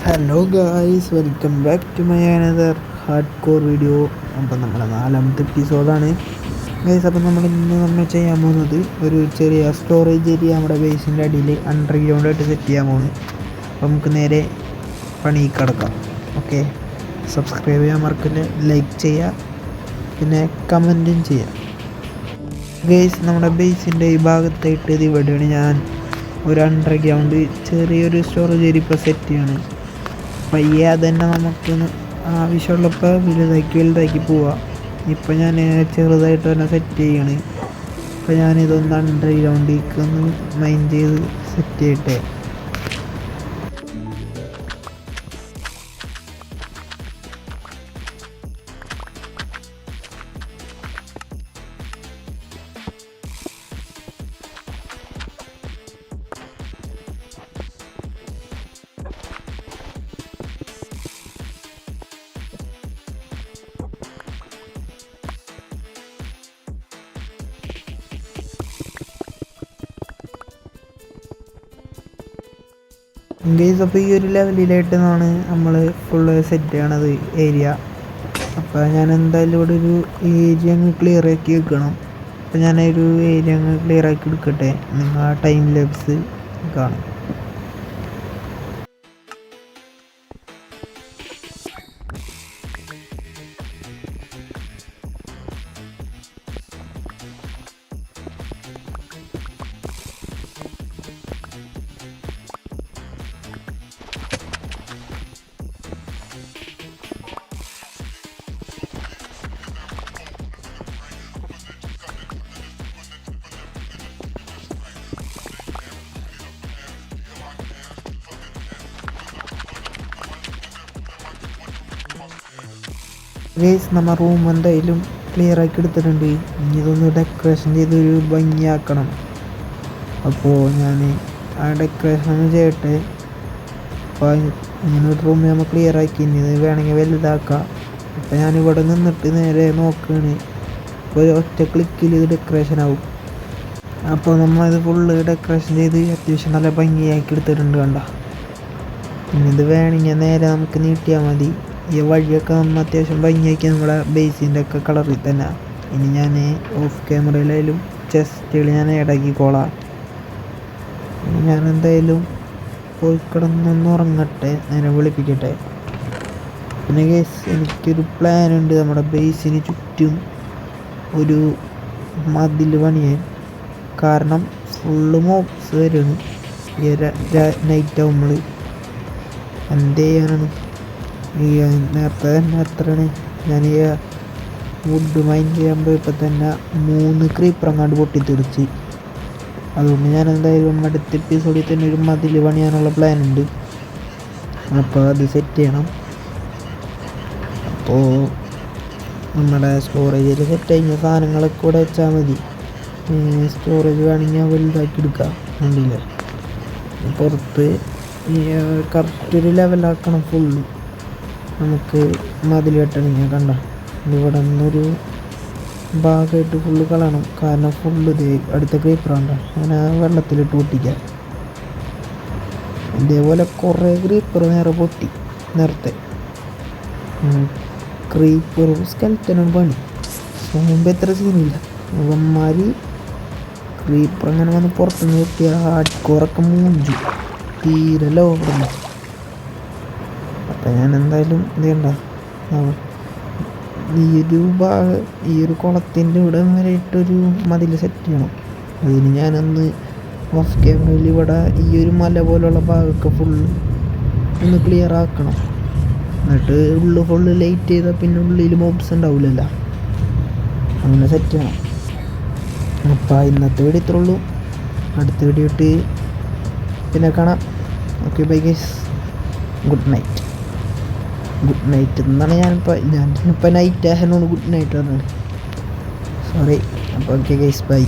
Hello guys, welcome back to my another hard core video. അപ്പം നമ്മുടെ 4ാമത്തെ എപ്പിസോഡാണ് guys. അപ്പം നമ്മൾ ചെയ്യാൻ പോകുന്നത് ഒരു ചെറിയ സ്റ്റോറേജ് ഏരിയ നമ്മുടെ ബേസിൻ്റെ അടിയിൽ അണ്ടർഗ്രൗണ്ടായിട്ട് സെറ്റ് ചെയ്യാൻ പോകുന്നത്. അപ്പം നമുക്ക് നേരെ പണി കിടക്കാം. ഓക്കെ, സബ്സ്ക്രൈബ് ചെയ്യാൻ മറക്കില്ല, ലൈക്ക് ചെയ്യുക, പിന്നെ കമൻറ്റും ചെയ്യുക ഗൈസ്. നമ്മുടെ ബേസിൻ്റെ ഈ ഭാഗത്തായിട്ട് ഇത് ഇവിടെയാണ് ഞാൻ ഒരു അണ്ടർഗ്രൗണ്ട് ചെറിയൊരു സ്റ്റോറേജ് ഏരിയ ഇപ്പോൾ സെറ്റ് ചെയ്യണം. പയ്യെ അതന്നെ നമുക്ക് ആവശ്യമുള്ളപ്പോൾ വലുതാക്കി പോവാം. ഇപ്പം ഞാൻ ചെറുതായിട്ട് തന്നെ സെറ്റ് ചെയ്യണ്. ഇപ്പം ഞാനിതൊന്ന് അണ്ടർഗ്രൗണ്ടിലേക്ക് ഒന്ന് മൈൻഡ് ചെയ്ത് സെറ്റ് ചെയ്യട്ടെ. ഗൈസ്, അപ്പോൾ ഈ ഒരു ലെവലിലായിട്ടാണ് നമ്മൾ ഫുള്ള് സെറ്റ് ചെയ്യണത് ഏരിയ. അപ്പോൾ ഞാൻ എന്തായാലും ഇവിടെ ഒരു ഏരിയ അങ്ങ് ക്ലിയർ ആക്കി വെക്കണം. അപ്പോൾ ഞാനൊരു ഏരിയ അങ്ങ് ക്ലിയർ ആക്കി എടുക്കട്ടെ, നിങ്ങൾ ആ ടൈം ലാപ്സ് കാണും. ഗൈസ്, നമ്മൾ റൂം എന്തായാലും ക്ലിയർ ആക്കി എടുത്തിട്ടുണ്ട്. ഇനി ഇതൊന്ന് ഡെക്കറേഷൻ ചെയ്തൊരു ഭംഗിയാക്കണം. അപ്പോൾ ഞാൻ ആ ഡെക്കറേഷൻ ഒന്ന് ചെയ്യട്ടെ. അപ്പോൾ ഇങ്ങനെ ഒരു റൂം നമ്മൾ ക്ലിയർ ആക്കി, ഇനി ഇത് വേണമെങ്കിൽ വലുതാക്കാം. അപ്പോൾ ഞാനിവിടെ നിന്നിട്ട് നേരെ നോക്കുകയാണ്. അപ്പോൾ ഒറ്റ ക്ലിക്കിൽ ഇത് ഡെക്കറേഷൻ ആവും. അപ്പോൾ നമ്മളിത് ഫുള്ള് ഡെക്കറേഷൻ ചെയ്ത് അത്യാവശ്യം നല്ല ഭംഗിയാക്കി എടുത്തിട്ടുണ്ട്. കണ്ട, ഇനി ഇത് വേണമെങ്കിൽ നേരെ നമുക്ക് നീട്ടിയാൽ മതി. ഈ വഴിയൊക്കെ നമ്മൾ അത്യാവശ്യം ഭംഗിയാക്കി നമ്മുടെ ബേസിൻ്റെ ഒക്കെ കളറിൽ തന്നെ. ഇനി ഞാൻ ഓഫ് ക്യാമറയിലായാലും ചെസ്റ്റുകൾ ഞാൻ ഇടക്കിക്കോളാം. ഇനി ഞാൻ എന്തായാലും പോയി കിടന്നൊന്ന് ഉറങ്ങട്ടെ, നേരെ വിളിപ്പിക്കട്ടെ. പിന്നെ ഗൈസ്, എനിക്കൊരു പ്ലാനുണ്ട്. നമ്മുടെ ബേസിന് ചുറ്റും ഒരു മതിൽ പണിയാൻ. കാരണം ഫുള്ള് മോബ്സ് വരുന്നു ഈ നൈറ്റ് ആകുമ്പോൾ. എന്ത് ചെയ്യാനാണ് ഈ നേരത്തെ എത്രയാണ് ഞാൻ ഈ വുഡ് മൈൻ ചെയ്യാൻ പോയപ്പോൾ തന്നെ 3 ക്രീപ്പർ അങ്ങാണ്ട് പൊട്ടിത്തെറിച്ച്. അതുകൊണ്ട് ഞാൻ എന്തായാലും അടുത്ത എപ്പിസോഡിൽ തന്നെ ഒരു മതിൽ പണിയാനുള്ള പ്ലാൻ ഉണ്ട്. അപ്പോൾ അത് സെറ്റ് ചെയ്യണം. അപ്പോൾ നമ്മുടെ സ്റ്റോറേജിൽ സെറ്റ് കഴിഞ്ഞ സാധനങ്ങളൊക്കെ കൂടെ വെച്ചാൽ മതി. സ്റ്റോറേജ് വേണമെങ്കിൽ വലുതാക്കി എടുക്കാം. ഉണ്ടല്ലേ, പുറത്ത് കറക്റ്റ് ഒരു ലെവലാക്കണം ഫുള്ള്. നമുക്ക് മതിൽ കെട്ടണമെങ്കിൽ കണ്ട ഇവിടെ നിന്നൊരു ഭാഗമായിട്ട് ഫുള്ള് കളയണം. കാരണം ഫുള്ള് ഇത് അടുത്ത ക്രീപ്പറുണ്ട്, അങ്ങനെ വെള്ളത്തിലിട്ട് പൊട്ടിക്കാം. ഇതേപോലെ കുറേ ക്രീപ്പർ നേരെ പൊട്ടി. നേരത്തെ ക്രീപ്പറും സ്കെൽറ്റനും പണി മുമ്പ് എത്ര സീനില്ല. അവന്മാർ ക്രീപ്പർ അങ്ങനെ വന്ന് പുറത്തുനിന്ന് പൊട്ടിയ ഹാർഡ്കോറൊക്കെ മൂഞ്ചു തീരല്ലോ ഇവിടെ. അപ്പം ഞാൻ എന്തായാലും ഇത് കണ്ട ഈ ഒരു കുളത്തിൻ്റെ ഇവിടെ വരെ ഇട്ടൊരു മതിൽ സെറ്റ് ചെയ്യണം. അതിന് ഞാനൊന്ന് ഓഫ് ക്യാമറയിൽ ഇവിടെ ഈ ഒരു മല പോലുള്ള ഭാഗമൊക്കെ ഫുള്ള് ഒന്ന് ക്ലിയർ ആക്കണം. എന്നിട്ട് ഫുള്ള് ലൈറ്റ് ചെയ്താൽ പിന്നെ ഉള്ളിൽ മോബ്സ് ഉണ്ടാവില്ലല്ലോ, അങ്ങനെ സെറ്റ് ചെയ്യണം. അപ്പം ഇന്നത്തെ വീഡിയോ ഇത്രേ ഉള്ളൂ. അടുത്ത വീഡിയോ ഇട്ട് പിന്നെ കാണാം. Okay, bye guys, good night. Good night എന്നാണ് ഞാനിപ്പോൾ നൈറ്റ് ആയതുകൊണ്ട് ഗുഡ് നൈറ്റ് പറഞ്ഞത്. സോറി. അപ്പോൾ ഓക്കെ ഗൈസ്, ബൈ.